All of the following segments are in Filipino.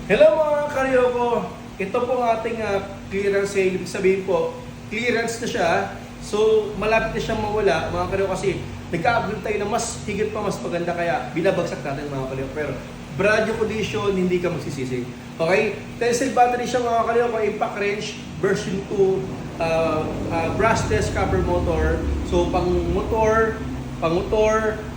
Hello mga karyoko! Ito po ang ating clearance sale. Ibig sabihin po, clearance na siya. So, malapit na siyang mawala mga karyoko kasi nag-upgrade tayo na mas higit pa, mas maganda kaya binabagsak natin mga karyoko. Pero brand new condition, hindi ka magsisisi. Okay? Tensile battery siya mga karyoko, impact range, version 2, brushless copper motor. So, pang-motor,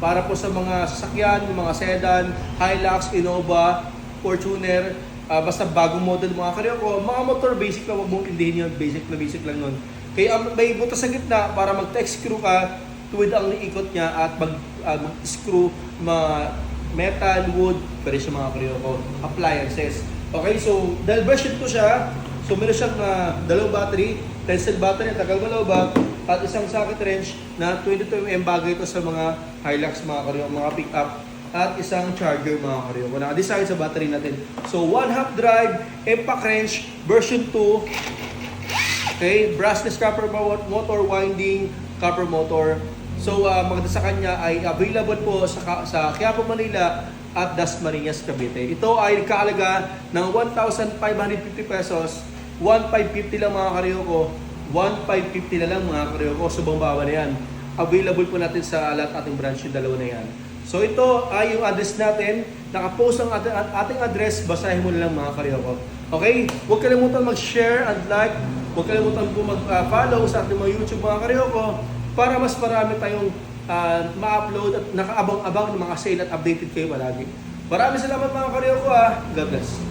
para po sa mga sasakyan, mga sedan, Hilux, Innova, Fortuner, basta bagong model mga karyoko, mga motor basic lang, wag mong intindihin yun, basic lang nun. Kaya may butas sa gitna para mag-text screw ka, tuwid ang ikot niya at mag-screw mga metal, wood, pwede siya mga karyoko, appliances. Okay, so dahil version 2 siya, so meron siyang dalawang battery, tensile battery, tagal malawag, at isang socket wrench na 22mm bagay ito sa mga Hilux mga karyoko, mga pick-up, at isang charger mga karyoko. Naka-design sa battery natin. So 1/2 drive, impact wrench, version 2. Okay, brushless copper motor, winding, copper motor. So maganda sa kanya ay available po sa Quiapo, Manila at Dasmariñas, Cavite. Ito ay nagkaalaga ng 1,550 pesos. 1,550 lang mga karyoko. 1,550 na lang mga karyoko. Subang bawa na yan. Available po natin sa lahat ating branch yung dalawa na yan. So ito ay yung address natin. Nakapost ang ating address. Basahin mo na lang mga karyoko. Okay? Huwag kalimutan mag-share and like. Huwag kalimutan po mag-follow sa ating mga YouTube mga karyoko para mas marami tayong ma-upload at nakaabang-abang ng mga sale at updated kayo palagi. Maraming salamat mga karyoko. God bless.